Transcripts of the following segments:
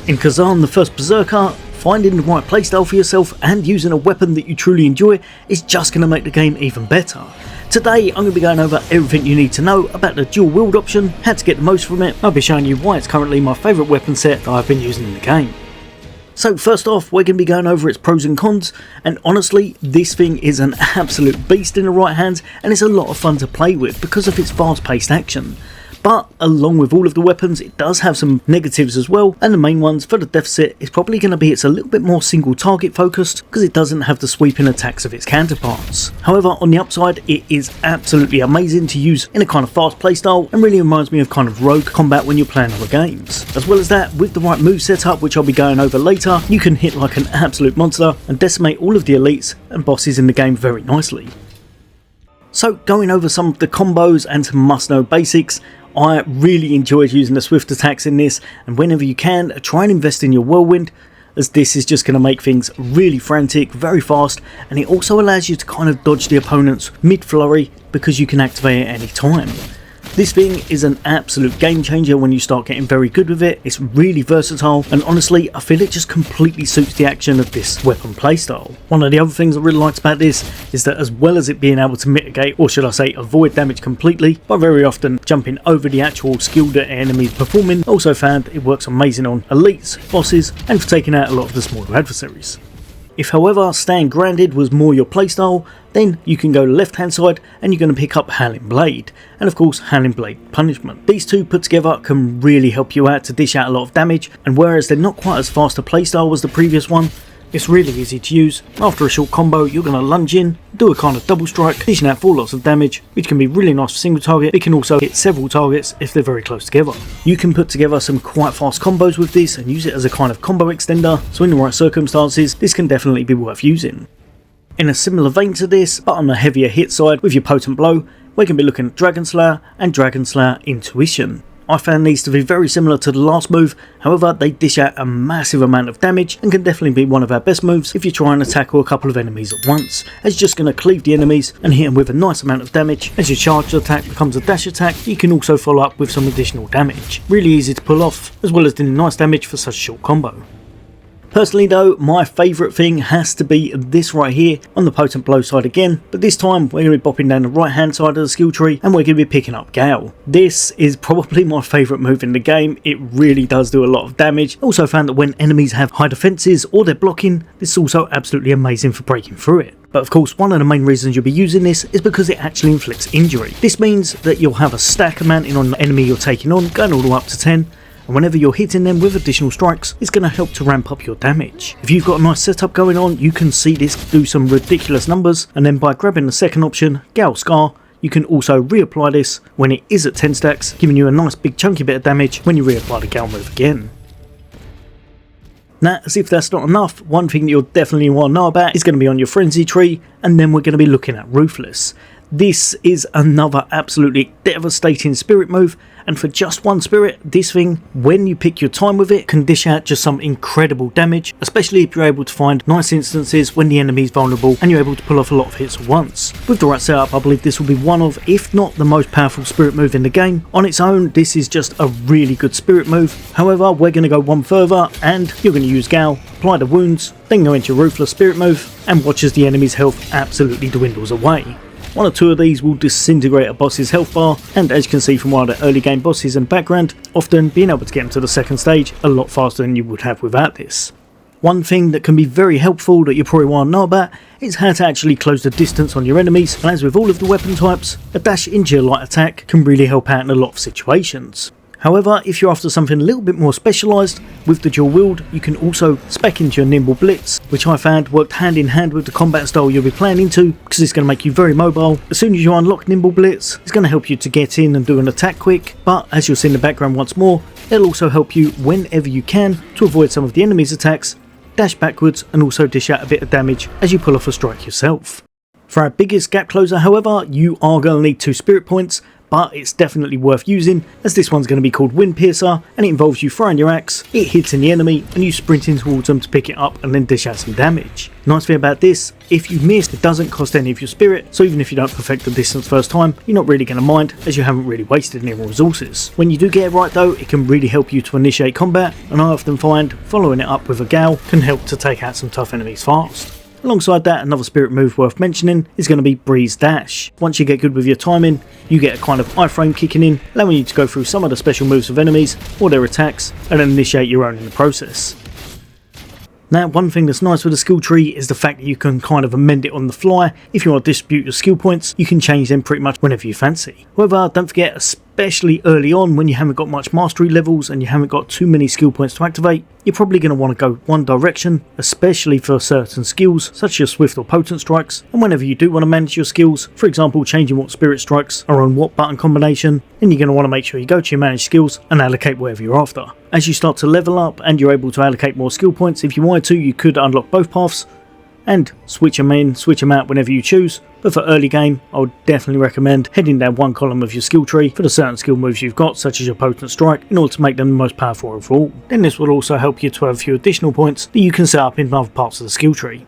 In Khazan, the first Berserker, finding the right playstyle for yourself and using a weapon that you truly enjoy is just going to make the game even better. Today I'm going to be going over everything you need to know about the dual wield option, how to get the most from it. I'll be showing you why it's currently my favourite weapon set that I've been using in the game. So first off, we're going to be going over its pros and cons, and honestly this thing is an absolute beast in the right hands and it's a lot of fun to play with because of its fast paced action. But along with all of the weapons, it does have some negatives as well, and the main ones for the deficit is probably going to be it's a little bit more single target focused because it doesn't have the sweeping attacks of its counterparts. However, on the upside, it is absolutely amazing to use in a kind of fast playstyle and really reminds me of kind of rogue combat when you're playing other games. As well as that, with the right move setup, which I'll be going over later, you can hit like an absolute monster and decimate all of the elites and bosses in the game very nicely. So going over some of the combos and some must know basics, I really enjoyed using the swift attacks in this, and whenever you can, try and invest in your whirlwind, as this is just going to make things really frantic, very fast, and it also allows you to kind of dodge the opponent's mid-flurry because you can activate it at any time. This thing is an absolute game changer when you start getting very good with it. It's really versatile, and honestly I feel it just completely suits the action of this weapon playstyle. One of the other things I really liked about this is that as well as it being able to mitigate, or should I say avoid damage completely, by very often jumping over the actual skill that enemies performing, I also found it works amazing on elites, bosses, and for taking out a lot of the smaller adversaries. If however staying grounded was more your playstyle, then you can go to the left hand side and you're going to pick up Howling Blade, and of course Howling Blade Punishment. These two put together can really help you out to dish out a lot of damage, and whereas they're not quite as fast a playstyle as the previous one, it's really easy to use. After a short combo you're going to lunge in, do a kind of double strike, dishing out 4 lots of damage, which can be really nice for single target. It can also hit several targets if they're very close together. You can put together some quite fast combos with this and use it as a kind of combo extender, so in the right circumstances this can definitely be worth using. In a similar vein to this, but on a heavier hit side with your potent blow, we can be looking at Dragon Slayer and Dragon Slayer Intuition. I found these to be very similar to the last move, however they dish out a massive amount of damage and can definitely be one of our best moves if you try and tackle a couple of enemies at once, as it's just going to cleave the enemies and hit them with a nice amount of damage. As your charge attack becomes a dash attack, you can also follow up with some additional damage. Really easy to pull off, as well as doing nice damage for such a short combo. Personally though, my favourite thing has to be this right here on the potent blow side again, but this time we're going to be bopping down the right hand side of the skill tree and we're going to be picking up Gale. This is probably my favourite move in the game. It really does do a lot of damage. Also found that when enemies have high defences or they're blocking, this is also absolutely amazing for breaking through it. But of course one of the main reasons you'll be using this is because it actually inflicts injury. This means that you'll have a stack mounting on the enemy you're taking on, going all the way up to 10. And whenever you're hitting them with additional strikes, it's going to help to ramp up your damage. If you've got a nice setup going on, you can see this do some ridiculous numbers, and then by grabbing the second option, Gale Scar, you can also reapply this when it is at 10 stacks, giving you a nice big chunky bit of damage when you reapply the Gale move again. Now, as if that's not enough, one thing that you'll definitely want to know about is going to be on your frenzy tree, and then we're going to be looking at Ruthless. This is another absolutely devastating spirit move, and for just one spirit, this thing, when you pick your time with it, can dish out just some incredible damage, especially if you're able to find nice instances when the enemy is vulnerable and you're able to pull off a lot of hits at once. With the right setup, I believe this will be one of, if not the most powerful spirit move in the game. On its own, this is just a really good spirit move. However, we're going to go one further and you're going to use Gale, apply the wounds, then go into your Ruthless spirit move and watch as the enemy's health absolutely dwindles away. One or two of these will disintegrate a boss's health bar, and as you can see from one of the early game bosses in the background, often being able to get into the second stage a lot faster than you would have without this. One thing that can be very helpful that you probably want to know about is how to actually close the distance on your enemies, and as with all of the weapon types, a dash into your light attack can really help out in a lot of situations. However, if you're after something a little bit more specialised, with the dual wield you can also spec into your Nimble Blitz, which I found worked hand in hand with the combat style you'll be playing into, because it's going to make you very mobile. As soon as you unlock Nimble Blitz, it's going to help you to get in and do an attack quick, but as you'll see in the background once more, it'll also help you whenever you can to avoid some of the enemy's attacks, dash backwards and also dish out a bit of damage as you pull off a strike yourself. For our biggest gap closer however, you are going to need 2 spirit points, but it's definitely worth using, as this one's going to be called Wind Piercer, and it involves you throwing your axe, it hits in the enemy, and you sprinting towards them to pick it up and then dish out some damage. Nice thing about this, if you miss, it doesn't cost any of your spirit, so even if you don't perfect the distance first time, you're not really going to mind, as you haven't really wasted any resources. When you do get it right though, it can really help you to initiate combat, and I often find following it up with a Gale can help to take out some tough enemies fast. Alongside that, another spirit move worth mentioning is going to be Breeze Dash. Once you get good with your timing, you get a kind of iframe kicking in, allowing you to go through some of the special moves of enemies or their attacks, and then initiate your own in the process. Now, one thing that's nice with the skill tree is the fact that you can kind of amend it on the fly. If you want to distribute your skill points, you can change them pretty much whenever you fancy. However, don't forget, especially early on when you haven't got much mastery levels and you haven't got too many skill points to activate, you're probably going to want to go one direction, especially for certain skills such as your swift or potent strikes. And whenever you do want to manage your skills, for example changing what spirit strikes are on what button combination, then you're going to want to make sure you go to your managed skills and allocate whatever you're after. As you start to level up and you're able to allocate more skill points, if you wanted to, you could unlock both paths and switch them in, switch them out whenever you choose. But for early game, I would definitely recommend heading down one column of your skill tree for the certain skill moves you've got, such as your potent strike, in order to make them the most powerful overall. Then this will also help you to have a few additional points that you can set up in other parts of the skill tree.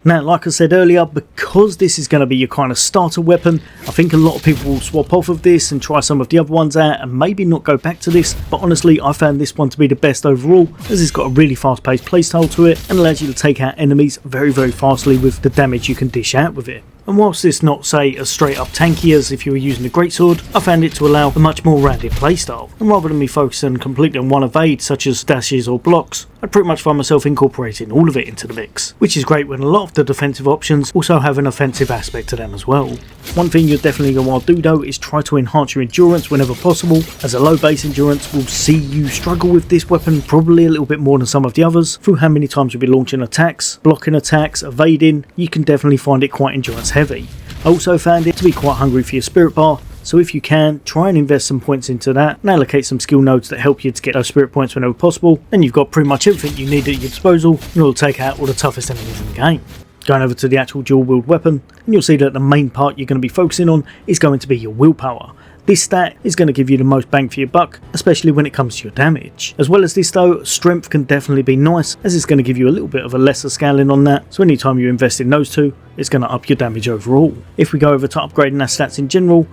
Now, like I said earlier, because this is going to be your kind of starter weapon, I think a lot of people will swap off of this and try some of the other ones out and maybe not go back to this, but honestly I found this one to be the best overall, as it's got a really fast paced playstyle to it and allows you to take out enemies very fastly with the damage you can dish out with it. And whilst it's not, say, as straight up tanky as if you were using a greatsword, I found it to allow a much more rounded playstyle. And rather than me focusing completely on one evade, such as dashes or blocks, I pretty much find myself incorporating all of it into the mix, which is great when a lot of the defensive options also have an offensive aspect to them as well. One thing you're definitely going to want to do though is try to enhance your endurance whenever possible, as a low base endurance will see you struggle with this weapon probably a little bit more than some of the others. Through how many times you'll be launching attacks, blocking attacks, evading, you can definitely find it quite endurance heavy. I also found it to be quite hungry for your spirit bar, so if you can, try and invest some points into that and allocate some skill nodes that help you to get those spirit points whenever possible, then you've got pretty much everything you need at your disposal in order to take out all the toughest enemies in the game. Going over to the actual dual wield weapon, and you'll see that the main part you're going to be focusing on is going to be your willpower. This stat is going to give you the most bang for your buck, especially when it comes to your damage. As well as this though, strength can definitely be nice, as it's going to give you a little bit of a lesser scaling on that, so anytime you invest in those two, it's going to up your damage overall. If we go over to upgrading our stats in general,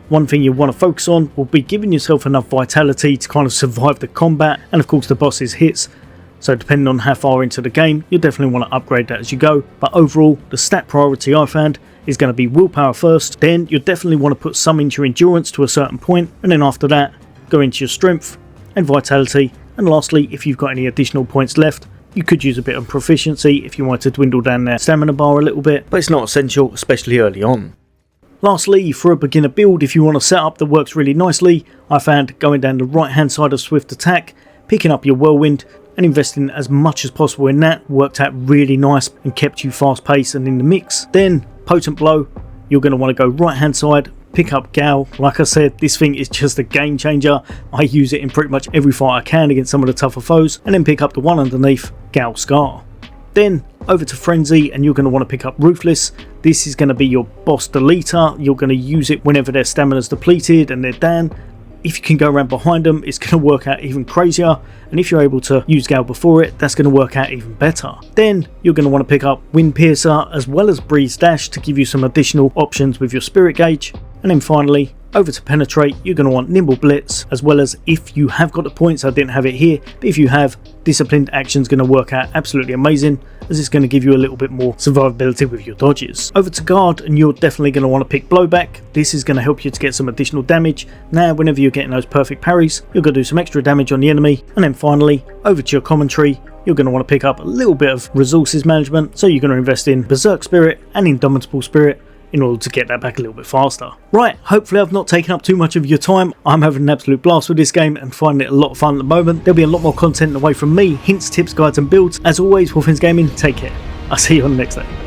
one thing you want to focus on will be giving yourself enough vitality to kind of survive the combat, and of course the boss's hits. So depending on how far into the game, you'll definitely want to upgrade that as you go, but overall the stat priority I found is going to be willpower first, then you'll definitely want to put some into your endurance to a certain point, and then after that go into your strength and vitality, and lastly, if you've got any additional points left, you could use a bit of proficiency if you want to dwindle down their stamina bar a little bit, but it's not essential, especially early on. Lastly, for a beginner build, if you want a setup that works really nicely, I found going down the right hand side of swift attack, picking up your whirlwind and investing as much as possible in that worked out really nice and kept you fast paced and in the mix. Then potent blow, you're going to want to go right hand side, pick up Gale. Like I said, this thing is just a game changer. I use it in pretty much every fight I can against some of the tougher foes, and then pick up the one underneath, Gale Scar. Then over to Frenzy, and you're going to want to pick up Ruthless. This is going to be your boss deleter. You're going to use it whenever their stamina's depleted and they're down. If you can go around behind them, it's going to work out even crazier, and if you're able to use Gale before it, that's going to work out even better. Then you're going to want to pick up Wind Piercer as well as Breeze Dash to give you some additional options with your spirit gauge. And then finally, over to Penetrate, you're going to want Nimble Blitz, as well as, if you have got the points, I didn't have it here, but if you have, Disciplined Action is going to work out absolutely amazing, as it's going to give you a little bit more survivability with your dodges. Over to Guard, and you're definitely going to want to pick Blowback. This is going to help you to get some additional damage. Now, whenever you're getting those perfect parries, you're going to do some extra damage on the enemy. And then finally, over to your Commentary, you're going to want to pick up a little bit of resources management, so you're going to invest in Berserk Spirit and Indomitable Spirit in order to get that back a little bit faster. Right, hopefully I've not taken up too much of your time. I'm having an absolute blast with this game and finding it a lot of fun at the moment. There'll be a lot more content away from me, hints, tips, guides and builds. As always, Wolfens Gaming, take care. I'll see you on the next day.